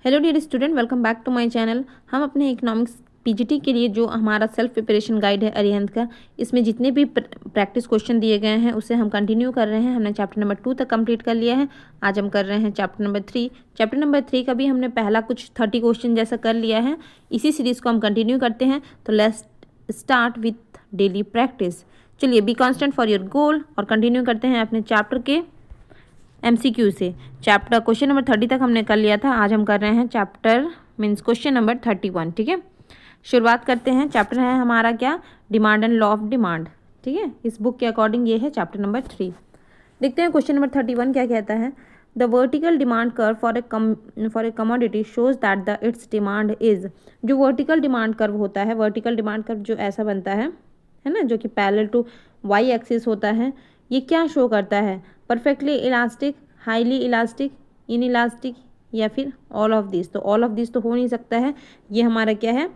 Hello dear student, welcome back to my channel. हम अपने economics PGT के लिए जो हमारा सेल्फ प्रिपरेशन गाइड है अरिहंत का, इसमें जितने भी प्रैक्टिस क्वेश्चन दिए गए हैं उसे हम कंटिन्यू कर रहे हैं। हमने चैप्टर नंबर 2 तक कंप्लीट कर लिया है। आज हम कर रहे हैं चैप्टर नंबर 3। चैप्टर नंबर 3 का भी हमने पहला कुछ 30 क्वेश्चन जैसा कर लिया है। इसी सीरीज़ को हम कंटिन्यू करते हैं। तो let's start with daily practice. चलिए, be constant for your goal और कंटिन्यू करते हैं अपने चैप्टर के MCQ से। चैप्टर क्वेश्चन नंबर 30 तक हमने कर लिया था। आज हम कर रहे हैं चैप्टर मीन्स क्वेश्चन नंबर 31। ठीक है, शुरुआत करते हैं। चैप्टर है हमारा क्या, demand and law of demand. ठीक है, इस बुक के अकॉर्डिंग ये है चैप्टर नंबर 3। देखते हैं क्वेश्चन नंबर 31 क्या कहता है। The vertical demand curve for a commodity shows that the it's demand is. जो वर्टिकल डिमांड कर्व होता है, वर्टिकल डिमांड कर्व जो ऐसा बनता है ना, जो कि पैरेलल टू वाई एक्सिस होता है, ये क्या शो करता है, perfectly elastic, highly elastic, in elastic या फिर ऑल ऑफ दिस। तो ऑल ऑफ दिस तो हो नहीं सकता है, ये हमारा क्या है,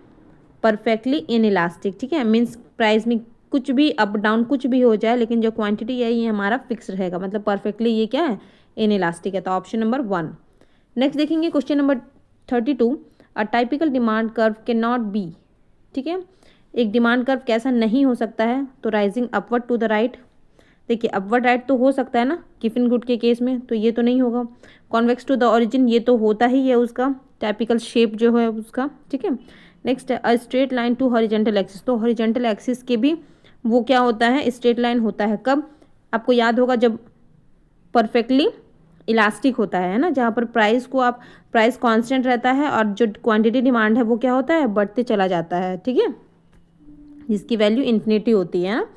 परफेक्टली इन इलास्टिक। ठीक है, मीन्स प्राइस में कुछ भी अप डाउन कुछ भी हो जाए, लेकिन जो क्वांटिटी है ये हमारा फिक्स रहेगा, मतलब परफेक्टली ये क्या है, इन इलास्टिक है। तो ऑप्शन नंबर 1। नेक्स्ट देखेंगे question number 32। A typical demand curve can not be. ठीक है, एक डिमांड कर्व कैसा नहीं हो सकता है, तो rising upward to the right. देखिए, अपवर्ड राइट तो हो सकता है ना गिवन गुड के केस में, तो ये तो नहीं होगा। कॉन्वेक्स टू द ओरिजिन, ये तो होता ही है उसका टाइपिकल शेप जो है उसका। ठीक है, नेक्स्ट है a straight line to horizontal axis. तो हॉरिजेंटल एक्सिस के भी वो क्या होता है, स्ट्रेट लाइन होता है। कब, आपको याद होगा, जब परफेक्टली इलास्टिक होता है ना, जहाँ पर प्राइस कांस्टेंट रहता है और जो क्वांटिटी डिमांड है वो क्या होता है, बढ़ते चला जाता है। ठीक है, जिसकी वैल्यू इन्फिनिटी होती है ना।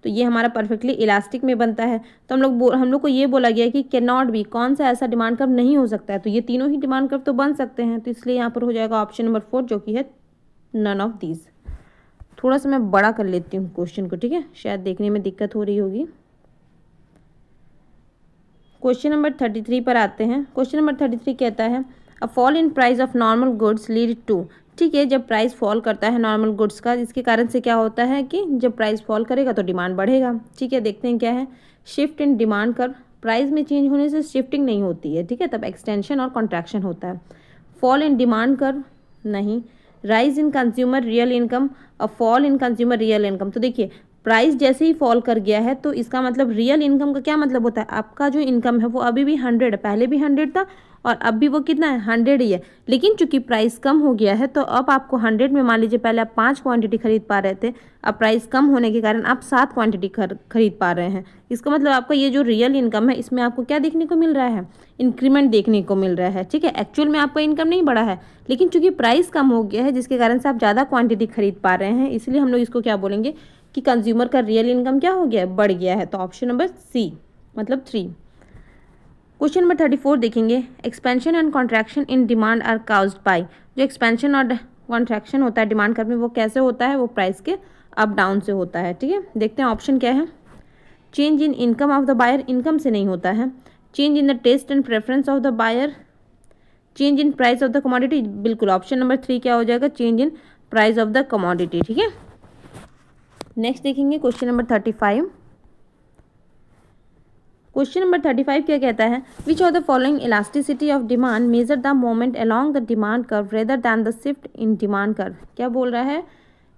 तो ये हमारा परफेक्टली इलास्टिक में बनता है। तो हम लोग को ये बोला गया है कि कैन नॉट बी, कौन सा ऐसा डिमांड कर्व नहीं हो सकता है। तो ये तीनों ही डिमांड कर्व तो बन सकते हैं, तो इसलिए यहाँ पर हो जाएगा ऑप्शन नंबर 4, जो कि है नन ऑफ दीज। थोड़ा सा मैं बड़ा कर लेती हूँ क्वेश्चन को, ठीक है, शायद देखने में दिक्कत हो रही होगी। क्वेश्चन नंबर 33 पर आते हैं। क्वेश्चन नंबर 33 कहता है a fall in price of normal goods lead to. ठीक है, जब प्राइस फॉल करता है नॉर्मल गुड्स का, इसके कारण से क्या होता है कि जब प्राइस फॉल करेगा तो डिमांड बढ़ेगा। ठीक है, देखते हैं क्या है। Shift in demand curve, price में चेंज होने से शिफ्टिंग नहीं होती है। ठीक है, तब एक्सटेंशन और कॉन्ट्रैक्शन होता है। फॉल इन डिमांड कर्व नहीं। Rise in consumer real income, a fall in consumer real income. तो देखिए, प्राइस जैसे ही फॉल कर गया है तो इसका मतलब रियल इनकम का क्या मतलब होता है, आपका जो इनकम है वो अभी भी 100 है, पहले भी 100 था और अब भी वो कितना है, 100 ही है। लेकिन चूंकि प्राइस कम हो गया है तो अब आपको 100 में, मान लीजिए पहले आप 5 क्वांटिटी खरीद पा रहे थे, अब प्राइस कम होने के कारण आप 7 क्वांटिटी खरीद पा रहे हैं। इसका मतलब आपका ये जो रियल इनकम है इसमें आपको क्या देखने को मिल रहा है, इंक्रीमेंट देखने को मिल रहा है। ठीक है, एक्चुअल में आपका इनकम नहीं बढ़ा है, लेकिन चूंकि प्राइस कम हो गया है जिसके कारण से आप ज़्यादा क्वांटिटी खरीद पा रहे हैं, इसलिए हम लोग इसको क्या बोलेंगे कि कंज्यूमर का रियल इनकम क्या हो गया है, बढ़ गया है। तो ऑप्शन नंबर सी, मतलब 3। क्वेश्चन नंबर 34 देखेंगे। Expansion and contraction in demand are caused by. जो एक्सपेंशन और कॉन्ट्रैक्शन होता है डिमांड कर्व में, वो कैसे होता है, वो प्राइस के अप डाउन से होता है। ठीक है, देखते हैं ऑप्शन क्या है। Change in income of the buyer, income से नहीं होता है। Change in the taste and preference of the buyer. Change in price of the commodity, बिल्कुल ऑप्शन नंबर 3 क्या हो जाएगा, change in price of the commodity. ठीक है, नेक्स्ट देखेंगे क्वेश्चन नंबर 35। क्वेश्चन नंबर 35 क्या कहता है, which of the following elasticity of demand measure the moment along the demand curve rather than the shift in demand curve. क्या बोल रहा है,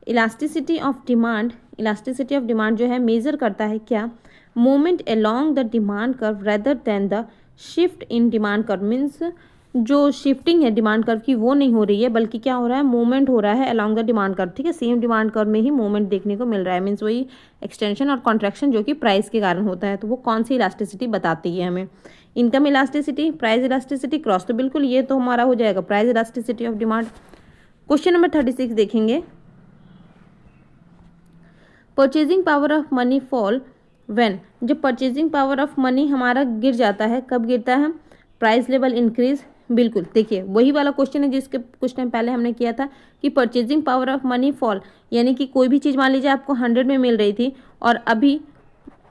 इलास्टिसिटी ऑफ डिमांड जो है मेजर करता है क्या, moment along the demand curve rather than the shift in demand curve. Means जो शिफ्टिंग है डिमांड कर्व की वो नहीं हो रही है, बल्कि क्या हो रहा है, मूवमेंट हो रहा है अलोंग द डिमांड कर्व। ठीक है, सेम डिमांड कर्व में ही मूवमेंट देखने को मिल रहा है। मीन्स वही एक्सटेंशन और कॉन्ट्रैक्शन जो कि प्राइस के कारण होता है। तो वो कौन सी इलास्टिसिटी बताती है हमें, income elasticity, price elasticity, cross. तो बिल्कुल ये तो हमारा हो जाएगा price elasticity of demand. Question number 36 देखेंगे। Purchasing power of money fall when. जब परचेजिंग पावर ऑफ मनी हमारा गिर जाता है, कब गिरता है, प्राइस लेवल इंक्रीज। बिल्कुल, देखिए वही वाला क्वेश्चन है जिसके कुछ टाइम पहले हमने किया था कि purchasing power of money fall, यानी कि कोई भी चीज़ मान लीजिए आपको 100 में मिल रही थी और अभी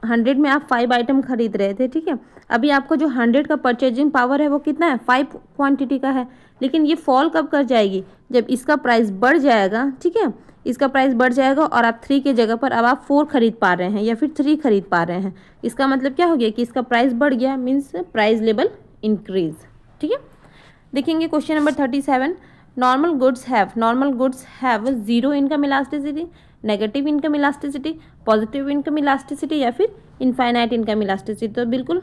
100 में आप 5 आइटम खरीद रहे थे। ठीक है, अभी आपका जो 100 का परचेजिंग पावर है वो कितना है, 5 क्वांटिटी का है। लेकिन ये फॉल कब कर जाएगी, जब इसका प्राइस बढ़ जाएगा। ठीक है, इसका प्राइस बढ़ जाएगा और आप 3 के जगह पर अब आप 4 खरीद पा रहे हैं या फिर 3 खरीद पा रहे हैं। इसका मतलब क्या हो गया कि इसका प्राइस बढ़ गया, मीन्स प्राइस लेवल इंक्रीज। ठीक है, देखेंगे question number 37, normal goods have zero income elasticity, negative income elasticity, positive income elasticity या फिर इनफाइनाइट इनकम इलास्टिसिटी। तो बिल्कुल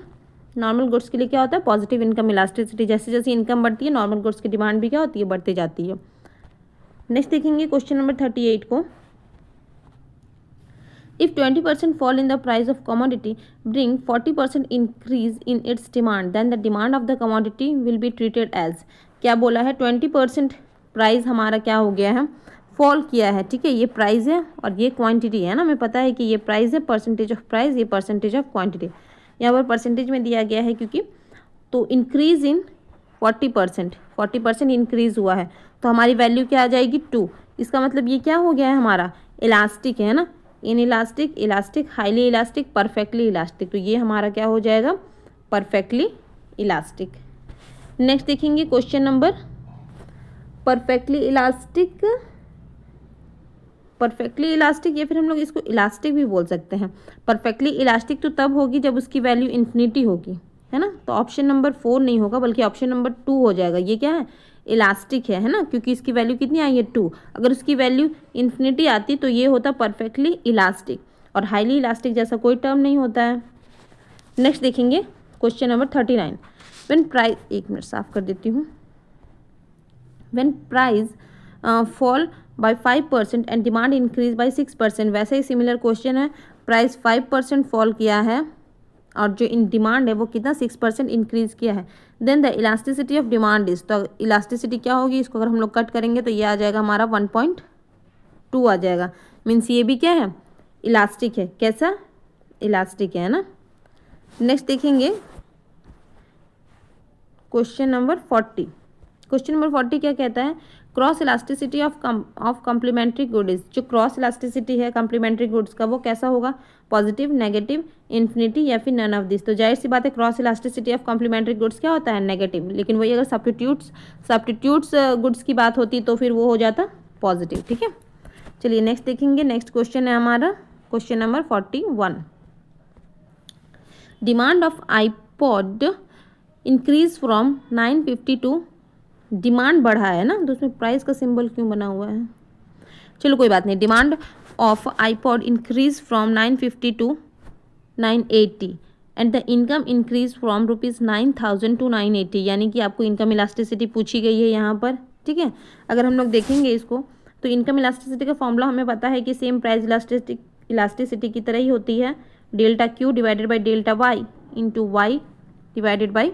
नॉर्मल गुड्स के लिए क्या होता है, पॉजिटिव इनकम इलास्टिसिटी। जैसे जैसे इनकम बढ़ती है नॉर्मल गुड्स की डिमांड भी क्या होती है, बढ़ती जाती है। नेक्स्ट देखेंगे क्वेश्चन नंबर 38 को, if 20% fall in the price of commodity bring 40% increase in its demand, then the demand of the commodity will be treated as, क्या बोला है, 20% प्राइस हमारा क्या हो गया है, फॉल किया है। ठीक है, ये प्राइस है और ये क्वांटिटी है ना, हमें पता है कि ये प्राइस है, परसेंटेज ऑफ प्राइस, ये परसेंटेज ऑफ क्वांटिटी। यहाँ पर परसेंटेज में दिया गया है क्योंकि, तो इंक्रीज इन 40% इंक्रीज हुआ है, तो हमारी वैल्यू क्या आ जाएगी 2। इसका मतलब ये क्या हो गया है हमारा, इलास्टिक है ना, in elastic, elastic, highly elastic, perfectly elastic. तो ये हमारा क्या हो जाएगा, परफेक्टली इलास्टिक। नेक्स्ट देखेंगे क्वेश्चन नंबर, परफेक्टली इलास्टिक या फिर हम लोग इसको इलास्टिक भी बोल सकते हैं। परफेक्टली इलास्टिक तो तब होगी जब उसकी वैल्यू इन्फिनिटी होगी, है ना। तो ऑप्शन नंबर 4 नहीं होगा बल्कि ऑप्शन नंबर 2 हो जाएगा। ये क्या है, इलास्टिक है ना, क्योंकि इसकी वैल्यू कितनी आई है 2। अगर उसकी वैल्यू इन्फिनिटी आती तो ये होता परफेक्टली इलास्टिक, और हाईली इलास्टिक जैसा कोई टर्म नहीं होता है। नेक्स्ट देखेंगे क्वेश्चन नंबर 39, व्हेन प्राइस, एक मिनट साफ कर देती हूँ, when price fall bye 5% and demand increase by 6%। वैसे ही सिमिलर क्वेश्चन है, प्राइस 5% फॉल किया है और जो इन डिमांड है वो कितना 6% इंक्रीज किया है, then the elasticity of demand is, तो इलास्टिसिटी क्या होगी, इसको अगर हम लोग कट करेंगे तो ये आ जाएगा हमारा 1.2 आ जाएगा। मीन्स ये भी क्या है, इलास्टिक है। कैसा, इलास्टिक है ना। नेक्स्ट देखेंगे क्वेश्चन नंबर 40। क्वेश्चन नंबर 40 क्या कहता है, cross elasticity of complementary goods. जो क्रॉस इलास्टिसिटी है कम्प्लीमेंट्री गुड्स का वो कैसा होगा, पॉजिटिव, नेगेटिव, इन्फिनिटी या फिर नन ऑफ दिस। तो जाहिर सी बात है cross elasticity of complementary goods क्या होता है, नेगेटिव। लेकिन वही अगर सब्स्टिट्यूट्स गुड्स की बात होती तो फिर वो हो जाता पॉजिटिव। ठीक है, चलिए नेक्स्ट देखेंगे। नेक्स्ट क्वेश्चन है हमारा question number 41, demand of iPod increase from 950 to, demand बढ़ा है ना, तो उसमें प्राइस का सिंबल क्यों बना हुआ है, चलो कोई बात नहीं। Demand of iPod increase from 950 to 980 and the income increase from ₹9,000 to 980, यानी कि आपको इनकम इलास्टिसिटी पूछी गई है यहाँ पर। ठीक है, अगर हम लोग देखेंगे इसको तो इनकम इलास्टिसिटी का फॉर्मूला हमें पता है कि सेम प्राइस इलास्टिसिटी की तरह ही होती है, delta Q divided by delta Y into Y divided by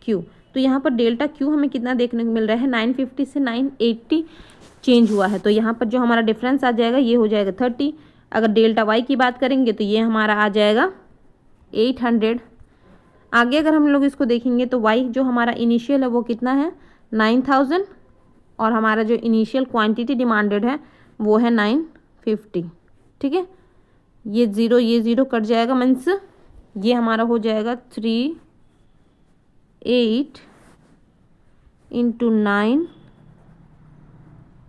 Q. तो यहाँ पर डेल्टा क्यू हमें कितना देखने को मिल रहा है, 950 से 980 चेंज हुआ है, तो यहाँ पर जो हमारा डिफरेंस आ जाएगा ये हो जाएगा 30। अगर डेल्टा वाई की बात करेंगे तो ये हमारा आ जाएगा 800। आगे अगर हम लोग इसको देखेंगे तो वाई जो हमारा इनिशियल है वो कितना है 9000, और हमारा जो इनिशियल क्वांटिटी डिमांडेड है वो है 950। ठीक है, ये ज़ीरो कट जाएगा, मीन्स ये हमारा हो जाएगा 38 इंटू 9।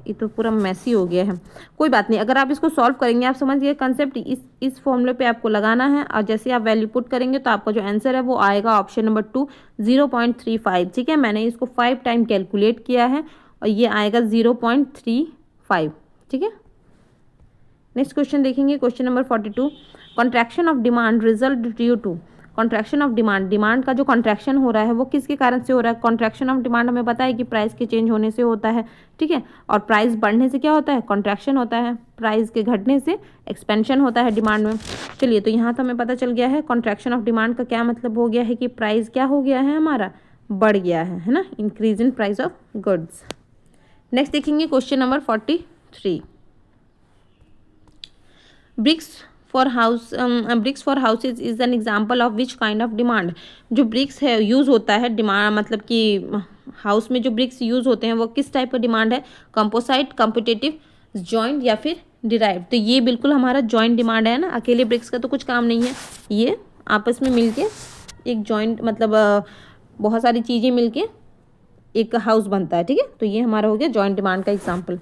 ये तो पूरा मैसी हो गया है, कोई बात नहीं। अगर आप इसको सॉल्व करेंगे, आप समझिए कंसेप्ट, इस फॉर्मूले पे आपको लगाना है और जैसे आप वैल्यू पुट करेंगे तो आपका जो आंसर है वो आएगा ऑप्शन नंबर 2 0.35। ठीक है, मैंने इसको 5 टाइम कैलकुलेट किया है और ये आएगा 0.35। ठीक है, नेक्स्ट क्वेश्चन देखेंगे question number 42, contraction of demand result due to, contraction of demand का जो कॉन्ट्रैक्शन हो रहा है वो किसके कारण से हो रहा है। कॉन्ट्रैक्शन ऑफ डिमांड हमें पता है कि प्राइस के चेंज होने से होता है। ठीक है, और प्राइस बढ़ने से क्या होता है, कॉन्ट्रैक्शन होता है, प्राइस के घटने से एक्सपेंशन होता है डिमांड में। चलिए, तो यहाँ तो हमें पता चल गया है कॉन्ट्रैक्शन ऑफ डिमांड का क्या मतलब हो गया है कि प्राइस क्या हो गया है हमारा, बढ़ गया है ना, increase in price of goods. Next देखेंगे question number 43, bricks for houses is an example of which kind of demand. जो ब्रिक्स है यूज़ होता है डिमांड, मतलब कि हाउस में जो ब्रिक्स यूज़ होते हैं वो किस टाइप का डिमांड है, कंपोसाइट, कॉम्पिटिटिव, जॉइंट या फिर डिराइव। तो ये बिल्कुल हमारा जॉइंट डिमांड है ना, अकेले ब्रिक्स का तो कुछ काम नहीं है, ये आपस में मिलके एक जॉइंट, मतलब बहुत सारी चीज़ें मिलके एक हाउस बनता है। ठीक है, तो ये हमारा हो गया जॉइंट डिमांड का एग्जाम्पल।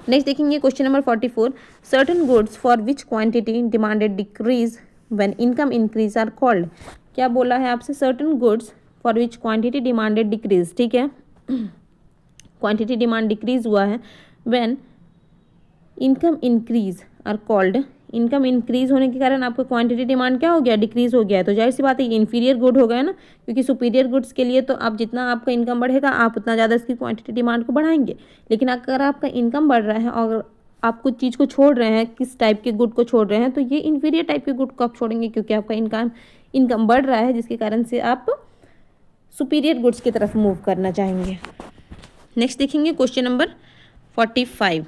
नेक्स्ट देखेंगे question number 44, certain goods for which quantity demanded decrease when income increase are called. क्या बोला है आपसे, certain goods for which quantity demanded decrease. ठीक है, क्वांटिटी डिमांड डिक्रीज हुआ है when income increase are called, income increase होने के कारण आपका क्वांटिटी डिमांड क्या हो गया, डिक्रीज हो गया है। तो जाहिर सी बात है इन्फीरियर गुड हो गया ना, क्योंकि सुपीरियर गुड्स के लिए तो आप जितना आपका इनकम बढ़ेगा आप उतना ज़्यादा इसकी क्वांटिटी डिमांड को बढ़ाएंगे। लेकिन अगर आपका इनकम बढ़ रहा है और आप कुछ चीज़ को छोड़ रहे हैं, किस टाइप के गुड को छोड़ रहे हैं, तो ये इन्फीरियर टाइप के गुड को आप छोड़ेंगे, क्योंकि आपका इनकम बढ़ रहा है, जिसके कारण से आप सुपीरियर गुड्स की तरफ मूव करना चाहेंगे। नेक्स्ट देखेंगे क्वेश्चन नंबर 45।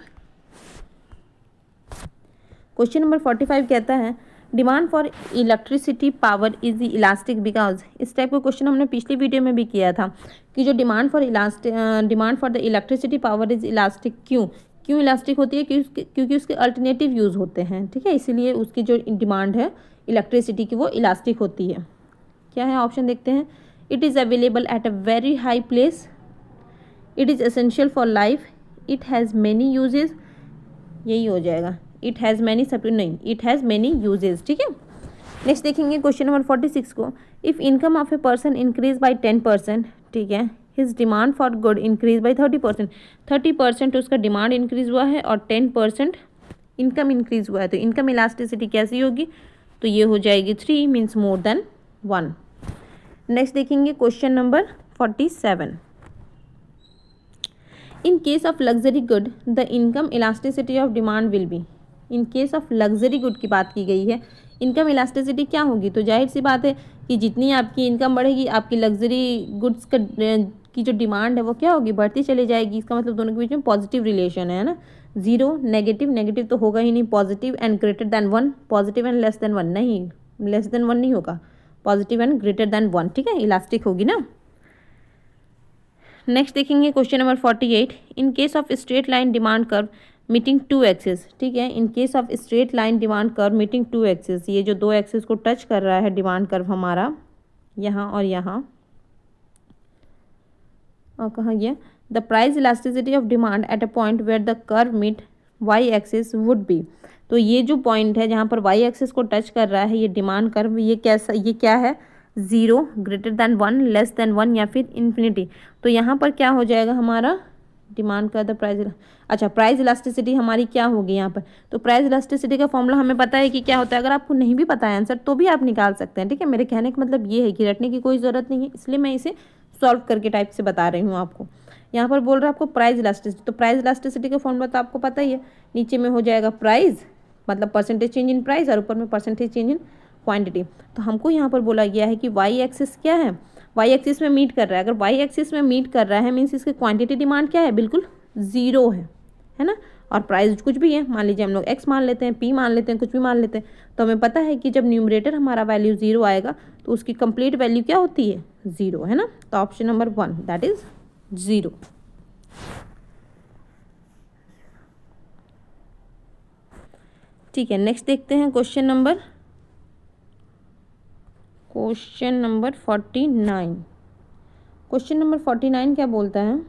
क्वेश्चन नंबर 45 कहता है demand for electricity power is elastic because, इस टाइप का क्वेश्चन हमने पिछली वीडियो में भी किया था कि जो demand for the electricity power is elastic, क्यों इलास्टिक होती है, क्योंकि उसके अल्टरनेटिव यूज़ होते हैं, ठीक है, इसीलिए उसकी जो डिमांड है इलेक्ट्रिसिटी की वो इलास्टिक होती है। क्या है ऑप्शन देखते हैं। It is available at a very high place, it is essential for life, it has many uses, यही हो जाएगा, इट हैज़ मैनी नहीं, इट हैज़ मैनी यूजेज, ठीक है। नेक्स्ट देखेंगे क्वेश्चन नंबर 46 को। If income of a person increase by 10%, ठीक है, his demand for good increase by 30%, 30% उसका डिमांड इंक्रीज हुआ है और 10% इनकम इंक्रीज हुआ है, तो इनकम इलास्टिसिटी कैसी होगी, तो ये हो जाएगी 3 मीन्स मोर देन 1। नेक्स्ट देखेंगे question number 47। In case of luxury good the income elasticity of demand will be, in case of luxury good की बात की गई है, इनकम इलास्टिसिटी क्या होगी, तो जाहिर सी बात है कि जितनी आपकी इनकम बढ़ेगी आपकी लग्जरी गुड्स की जो डिमांड है वो क्या होगी, बढ़ती चली जाएगी। इसका मतलब दोनों के बीच में पॉजिटिव रिलेशन है ना, जीरो नेगेटिव तो होगा ही नहीं, positive and greater than 1, positive and less than 1 नहीं, लेस देन 1 नहीं होगा, पॉजिटिव एंड ग्रेटर देन 1, ठीक है, इलास्टिक होगी ना। नेक्स्ट देखेंगे question number 48। In case of straight line demand curve meeting 2 axis, ठीक है, in case of straight line demand curve meeting 2 axis, ये जो 2 एक्सिस को टच कर रहा है डिमांड कर्व हमारा यहाँ और यहाँ, और कहाँ गया, the price elasticity of demand at a point where the curve meet Y axis would be, तो ये जो पॉइंट है जहाँ पर वाई एक्सिस को टच कर रहा है ये डिमांड कर्व, ये क्या है, 0, ग्रेटर देन 1, लेस देन 1 या फिर इन्फिनिटी। तो यहाँ पर क्या हो जाएगा हमारा डिमांड का द प्राइस, अच्छा प्राइस इलास्टिसिटी हमारी क्या होगी यहाँ पर, तो प्राइस इलास्टिसिटी का फॉर्मूला हमें पता है कि क्या होता है, अगर आपको नहीं भी पता है आंसर तो भी आप निकाल सकते हैं, ठीक है। मेरे कहने का मतलब ये है कि रटने की कोई ज़रूरत नहीं है, इसलिए मैं इसे सॉल्व करके टाइप से बता रही हूँ आपको। यहाँ पर बोल रहा है आपको प्राइस इलास्टिसिटी, तो प्राइस इलास्टिसिटी का फॉर्मूला तो आपको पता ही है, नीचे में हो जाएगा प्राइस मतलब परसेंटेज चेंज इन प्राइस और ऊपर में परसेंटेज चेंज इन क्वांटिटी। तो हमको यहाँ पर बोला गया है कि वाई एक्सिस क्या है, वाई एक्सिस में मीट कर रहा है, अगर वाई एक्सिस में मीट कर रहा है मीन्स इसकी क्वांटिटी डिमांड क्या है, बिल्कुल 0 है ना, और प्राइस कुछ भी है, मान लीजिए हम लोग एक्स मान लेते हैं, पी मान लेते हैं, कुछ भी मान लेते हैं, तो हमें पता है कि जब न्यूमरेटर हमारा वैल्यू 0 आएगा तो उसकी कंप्लीट वैल्यू क्या होती है, 0, है ना। तो ऑप्शन नंबर 1 दैट इज 0। ठीक है, नेक्स्ट देखते हैं क्वेश्चन नंबर 49। क्वेश्चन नंबर 49 क्या बोलता है,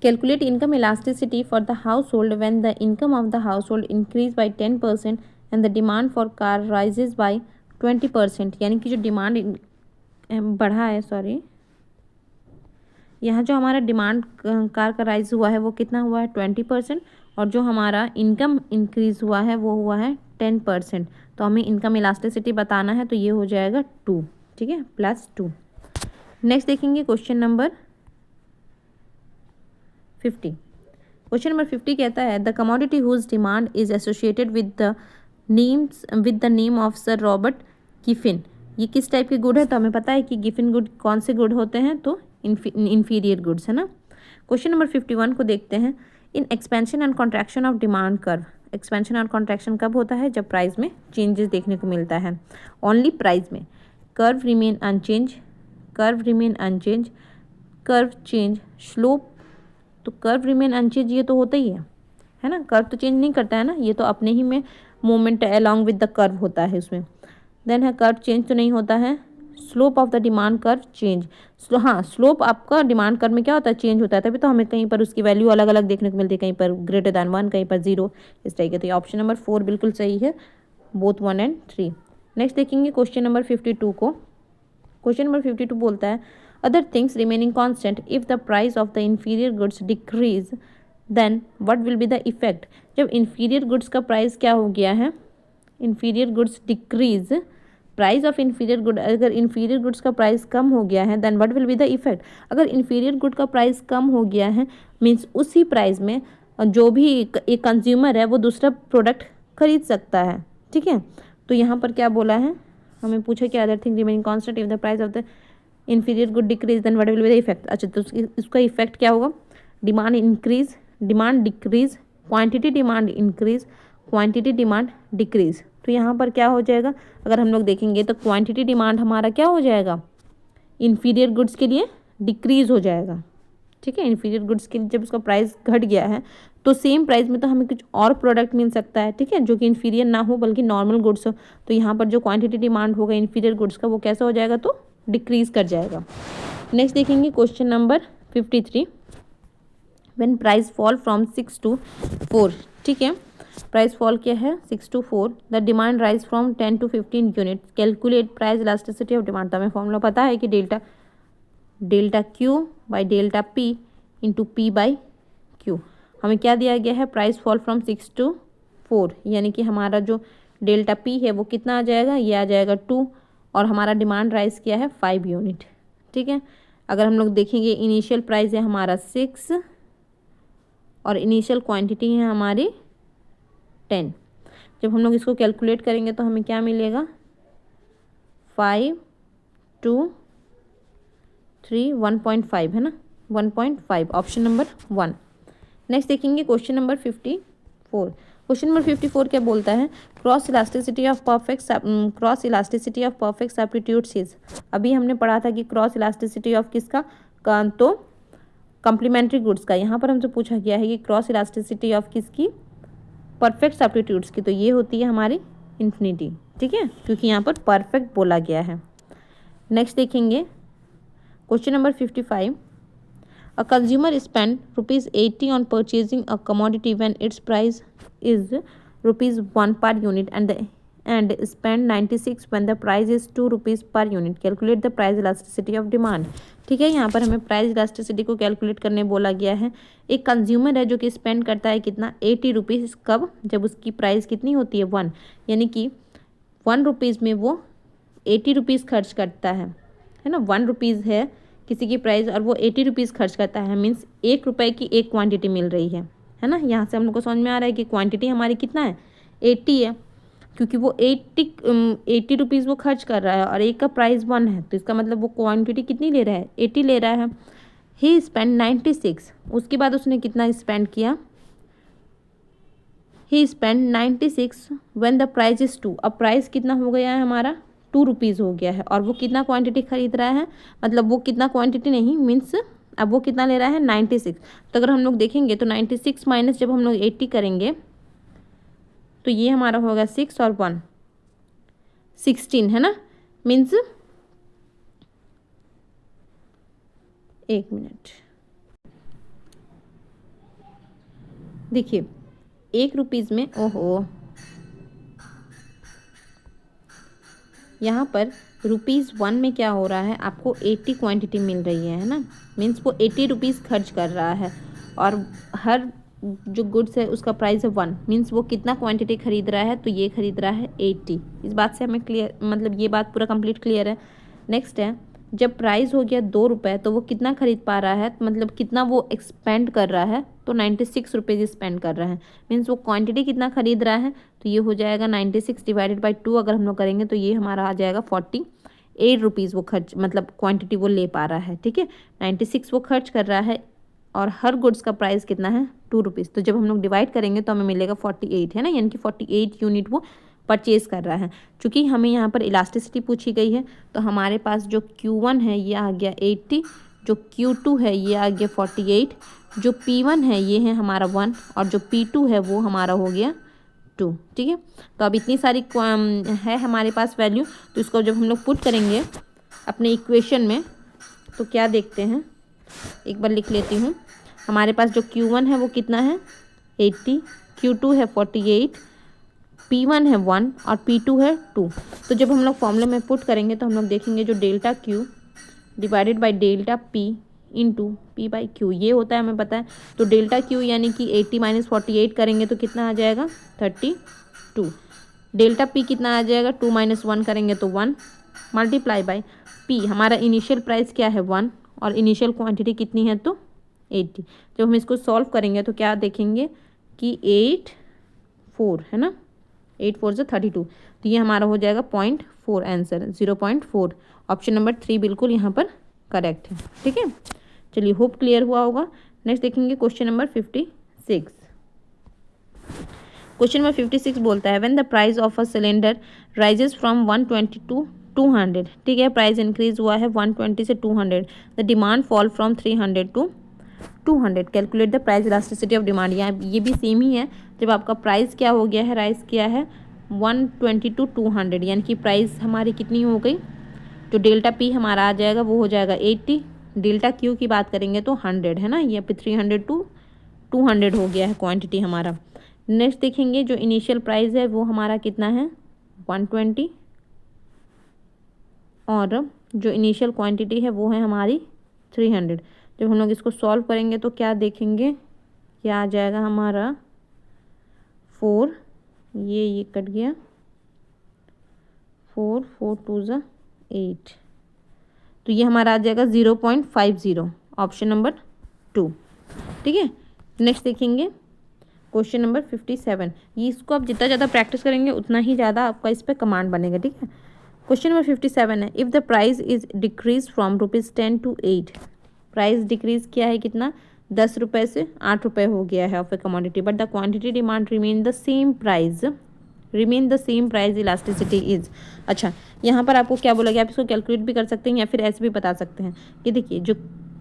calculate income elasticity for the house hold when the income of the house hold increase by 10% and the demand for car rises by 20%, यानी कि जो डिमांड बढ़ा है, सॉरी यहाँ जो हमारा डिमांड कार का राइज हुआ है वो कितना हुआ है 20%, और जो हमारा इनकम इंक्रीज हुआ है वो हुआ है 10%। तो हमें इनकम इलास्टिसिटी बताना है, तो ये हो जाएगा 2, ठीक है, +2। नेक्स्ट देखेंगे क्वेश्चन नंबर 50। क्वेश्चन नंबर 50 कहता है the commodity whose demand is associated with the name of sir Robert Giffen, ये किस टाइप के गुड है, तो हमें पता है कि गिफिन गुड कौन से गुड होते हैं, तो इन्फीरियर गुड्स, है ना। क्वेश्चन नंबर 51 को देखते हैं। In expansion and contraction of demand curve, expansion और कॉन्ट्रैक्शन कब होता है, जब प्राइस में चेंजेस देखने को मिलता है, ओनली प्राइस में। Curve remain unchange, curve remain unchange, curve change, slope, तो कर्व रिमेन अनचेंज ये तो होता ही है ना, कर्व तो चेंज नहीं करता है ना, ये तो अपने ही में movement along with the curve होता है उसमें। देन है कर्व चेंज तो नहीं होता है, slope of the demand curve change, हाँ स्लोप आपका डिमांड कर्व में क्या होता है, चेंज होता है, तभी तो हमें कहीं पर उसकी वैल्यू अलग अलग देखने को मिलती है, कहीं पर ग्रेटर दैन 1, कहीं पर 0, इस तरीके। तो ऑप्शन नंबर 4 बिल्कुल सही है, बोथ 1 and 3। नेक्स्ट देखेंगे क्वेश्चन नंबर 52 को। क्वेश्चन नंबर 52 बोलता है other things remaining constant if the price of the inferior goods decrease then what will be the effect. जब इन्फीरियर गुड्स का प्राइस क्या हो गया है, inferior goods decrease, price of inferior good, अगर इन्फीरियर गुड्स का प्राइस कम हो गया है then what will be the effect. अगर इन्फीरियर गुड का प्राइस कम हो गया है मीन्स उसी प्राइस में जो भी एक कंज्यूमर है वो दूसरा प्रोडक्ट खरीद सकता है, ठीक है। तो यहाँ पर क्या बोला है, हमें पूछा कि other thing remaining constant if the price of the inferior good decrease then what will be the effect. अच्छा, तो इसका इफेक्ट क्या होगा, demand increase, demand decrease, quantity demand increase, quantity demand decrease. तो यहाँ पर क्या हो जाएगा, अगर हम लोग देखेंगे तो क्वांटिटी डिमांड हमारा क्या हो जाएगा, इन्फीरियर गुड्स के लिए डिक्रीज हो जाएगा, ठीक है। इन्फीरियर गुड्स के लिए जब उसका प्राइस घट गया है तो सेम प्राइस में तो हमें कुछ और प्रोडक्ट मिल सकता है, ठीक है, जो कि इन्फीरियर ना हो बल्कि नॉर्मल गुड्स हो। तो यहाँ पर जो क्वांटिटी डिमांड होगा इन्फीरियर गुड्स का वो कैसा हो जाएगा, तो डिक्रीज कर जाएगा। नेक्स्ट देखेंगे question number 53, when price fall from 6 to 4, ठीक है। प्राइस फॉल क्या है, 6 to 4, the demand rise from 10 to 15 units, calculate price elasticity of demand. तो हमें फॉर्मूला पता है कि delta Q by delta P into P by Q. हमें क्या दिया गया है, प्राइस फॉल फ्रॉम 6 to 4, यानी कि हमारा जो डेल्टा पी है वो कितना आ जाएगा, ये आ जाएगा 2, और हमारा डिमांड राइज किया है 5 यूनिट, ठीक है। अगर हम लोग देखेंगे इनिशियल प्राइस है हमारा 6 और इनिशियल क्वांटिटी है हमारी 10। जब हम लोग इसको कैलकुलेट करेंगे तो हमें क्या मिलेगा, 5 2 3 1.5 है ना, 1.5, ऑप्शन नंबर 1। नेक्स्ट देखेंगे क्वेश्चन नंबर 54। क्वेश्चन नंबर 54 क्या बोलता है, cross elasticity of perfect substitutes is. अभी हमने पढ़ा था कि क्रॉस इलास्टिसिटी ऑफ किसका, तो कम्प्लीमेंट्री गुड्स का। यहाँ पर हमसे पूछा गया है कि क्रॉस इलास्टिसिटी ऑफ किसकी, परफेक्ट सब्स्टिट्यूट्स की। तो ये होती है हमारी इन्फिनिटी, ठीक है, क्योंकि यहाँ पर परफेक्ट बोला गया है। नेक्स्ट देखेंगे question number 55, a consumer spend ₹80 on purchasing a commodity when it's price is ₹1 per unit and spend 96 when the price is ₹2 per unit, calculate the price elasticity of demand. ठीक है, यहाँ पर हमें price elasticity को calculate करने बोला गया है। एक कंज्यूमर है जो कि स्पेंड करता है कितना, 80 रुपीज़, कब, जब उसकी प्राइस कितनी होती है 1, यानी कि 1 रुपीज़ में वो 80 रुपीज़ खर्च करता है ना। 1 रुपीज़ है किसी की प्राइस और वो 80 रुपीज़ खर्च करता है, मीन्स 1 रुपये की एक क्वांटिटी मिल रही है ना। यहाँ से हम लोग को समझ में आ रहा है कि क्वांटिटी हमारी कितना है, 80 है, क्योंकि वो 80 रुपीज़ वो खर्च कर रहा है और एक का प्राइस 1 है, तो इसका मतलब वो क्वांटिटी कितनी ले रहा है, 80 ले रहा है। ही स्पेंड 96, उसके बाद उसने कितना स्पेंड किया, he spend 96 when the price is 2। अब प्राइस कितना हो गया है हमारा, 2 रुपीज़ हो गया है, और वो कितना क्वांटिटी खरीद रहा है, मतलब वो कितना क्वांटिटी नहीं, मीन्स अब वो कितना ले रहा है, 96। तो अगर हम लोग देखेंगे तो 96 माइनस जब हम लोग 80 करेंगे तो ये हमारा होगा 6 और 1 16 है ना, मीन्स, एक मिनट देखिए, 1 रुपीज़ में, ओहो, यहाँ पर ₹1 में क्या हो रहा है, आपको 80 क्वांटिटी मिल रही है ना, मीन्स वो 80 रुपीज़ खर्च कर रहा है और हर जो गुड्स है उसका प्राइस है 1, मीन्स वो कितना क्वांटिटी खरीद रहा है, तो ये खरीद रहा है 80। इस बात से हमें क्लियर, मतलब ये बात पूरा कंप्लीट क्लियर है। नेक्स्ट है, जब प्राइस हो गया 2 रुपये तो वो कितना खरीद पा रहा है, मतलब कितना वो एक्सपेंड कर रहा है, तो 96 रुपीज़ स्पेंड कर रहा है, मीन्स वो क्वांटिटी कितना खरीद रहा है, तो ये हो जाएगा 96 डिवाइडेड बाई 2 अगर हम लोग करेंगे तो ये हमारा आ जाएगा 48 रुपीज़ वो खर्च, मतलब क्वांटिटी वो ले पा रहा है। ठीक है, 96 वो खर्च कर रहा है और हर गुड्स का प्राइस कितना है, 2 रुपीज़। तो जब हम लोग डिवाइड करेंगे तो हमें मिलेगा 48, है ना, यानी कि 48 यूनिट वो परचेज़ कर रहा है। चूँकि हमें यहाँ पर इलास्टिसिटी पूछी गई है तो हमारे पास जो Q1 है ये आ गया 80, जो Q2 है ये आ गया 48, जो P1 है ये है हमारा 1 और जो P2 है वो हमारा हो गया 2। ठीक है, तो अब इतनी सारी है हमारे पास वैल्यू, तो इसको जब हम लोग पुट करेंगे अपने इक्वेशन में तो क्या देखते हैं, एक बार लिख लेती हूँ। हमारे पास जो Q1 है वो कितना है, 80, Q2 है 48, P1 है 1 और P2 है 2। तो जब हम लोग फॉर्मूले में पुट करेंगे तो हम लोग देखेंगे जो delta Q divided by delta P into P by Q, ये होता है हमें पता है। तो डेल्टा क्यू यानी कि 80 माइनस 48 करेंगे तो कितना आ जाएगा 32। डेल्टा पी कितना आ जाएगा 2 माइनस 1 करेंगे तो 1 मल्टीप्लाई बाई पी, हमारा इनिशियल प्राइस क्या है 1 और इनिशियल क्वांटिटी कितनी है तो 80। जब हम इसको सॉल्व करेंगे तो क्या देखेंगे कि 8 4 है ना, 8 4 से 32, तो ये हमारा हो जाएगा 0.4 आंसर 0.4। ऑप्शन नंबर 3 बिल्कुल यहाँ पर करेक्ट है। ठीक है, चलिए होप क्लियर हुआ होगा। नेक्स्ट देखेंगे क्वेश्चन नंबर 56। क्वेश्चन नंबर 56 बोलता है when the price of a cylinder rises from 120 to 200, ठीक है, प्राइस इंक्रीज हुआ है 120 से 200, the demand fall from 300 to 200, calculate the price elasticity of demand. यहाँ ये भी सेम ही है, जब आपका प्राइस क्या हो गया है, राइज किया है 120 टू 200, यानी कि प्राइस हमारी कितनी हो गई, जो डेल्टा पी हमारा आ जाएगा वो हो जाएगा 80, डेल्टा क्यू की बात करेंगे तो 100 है ना, ये पे 300 टू 200 हो गया है क्वांटिटी हमारा। नेक्स्ट देखेंगे जो इनिशियल प्राइस है वो हमारा कितना है 120, और जो इनिशियल क्वांटिटी है वो है हमारी 300। जब हम लोग इसको सॉल्व करेंगे तो क्या देखेंगे, क्या आ जाएगा हमारा 4, ये कट गया, 4 4 2 ज़ा 8, तो ये हमारा आ जाएगा 0.50, ऑप्शन नंबर 2। ठीक है, नेक्स्ट देखेंगे क्वेश्चन नंबर 57। ये इसको आप जितना ज़्यादा प्रैक्टिस करेंगे उतना ही ज़्यादा आपका इस पर कमांड बनेगा। ठीक है, क्वेश्चन नंबर 57 है if the price is decrease from ₹10 to 8, price decrease किया है कितना 10 रुपये से 8 रुपये हो गया है of A commodity, but the quantity demand remain the same price, elasticity is. अच्छा, यहाँ पर आपको क्या बोला गया, आप इसको कैलकुलेट भी कर सकते हैं या फिर ऐसे भी बता सकते हैं कि देखिए जो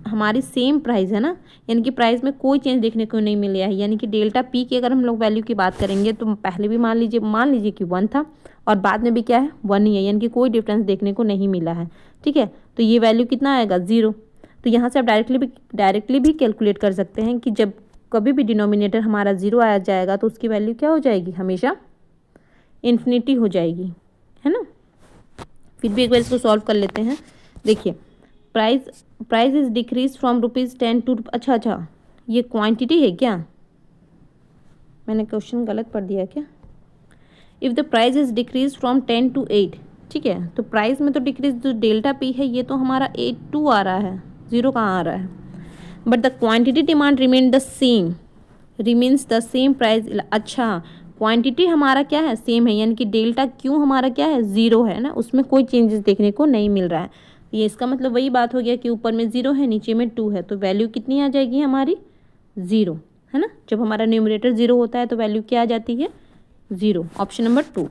हमारी सेम प्राइस है ना, यानी कि प्राइस में कोई चेंज देखने को नहीं मिला है, यानी कि डेल्टा पी की अगर हम लोग वैल्यू की बात करेंगे तो पहले भी मान लीजिए कि 1 था और बाद में भी क्या है 1 ही है, यानी कि कोई डिफरेंस देखने को नहीं मिला है। ठीक है, तो ये वैल्यू कितना आएगा 0। तो यहाँ से आप डायरेक्टली भी कैलकुलेट कर सकते हैं कि जब कभी भी डिनोमिनेटर हमारा 0 आ जाएगा तो उसकी वैल्यू क्या हो जाएगी, हमेशा इन्फिनिटी हो जाएगी, है ना। फिर भी एक बार इसको सॉल्व कर लेते हैं। देखिए price is decrease from ₹10 to, अच्छा ये क्वांटिटी है क्या, मैंने क्वेश्चन गलत पढ़ दिया क्या। If the price is decrease from 10 to 8, ठीक है, तो प्राइस में तो डिक्रीज जो डेल्टा पी है ये तो हमारा 82 आ रहा है, 0 कहाँ आ रहा है, but the quantity demand remains the same price. अच्छा, क्वांटिटी हमारा क्या है सेम है, यानी कि डेल्टा क्यू हमारा क्या है 0 है ना, उसमें कोई चेंजेस देखने को नहीं मिल रहा है। ये इसका मतलब वही बात हो गया कि ऊपर में 0 है नीचे में 2 है, तो वैल्यू कितनी आ जाएगी हमारी 0, है ना। जब हमारा न्यूमरेटर 0 होता है तो वैल्यू क्या आ जाती है 0, ऑप्शन नंबर 2।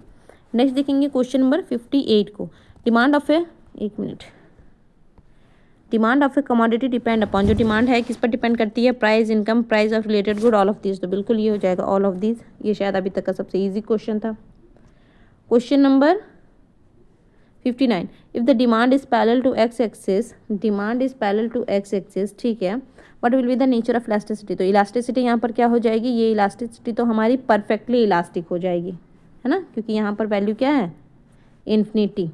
नेक्स्ट देखेंगे क्वेश्चन नंबर 58 को, demand of A commodity depend upon, जो डिमांड है किस पर डिपेंड करती है, price, income, price of related good, all of this, तो बिल्कुल ये हो जाएगा ऑल ऑफ दिस। ये शायद अभी तक का सबसे इजी क्वेश्चन था। Question number 59, if the demand is parallel to x axis, ठीक है, what will be the nature of elasticity. तो इलास्टिसिटी यहाँ पर क्या हो जाएगी, ये इलास्टिसिटी तो हमारी परफेक्टली इलास्टिक हो जाएगी, है ना, क्योंकि यहाँ पर वैल्यू क्या है इन्फिनिटी।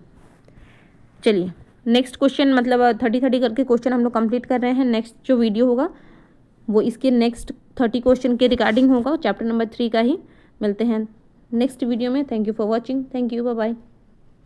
चलिए नेक्स्ट क्वेश्चन, मतलब 30 करके क्वेश्चन हम लोग कंप्लीट कर रहे हैं। नेक्स्ट जो वीडियो होगा वो इसके नेक्स्ट 30 क्वेश्चन के रिगार्डिंग होगा, चैप्टर नंबर 3 का ही। मिलते हैं नेक्स्ट वीडियो में। Thank you for watching, thank you, bye bye.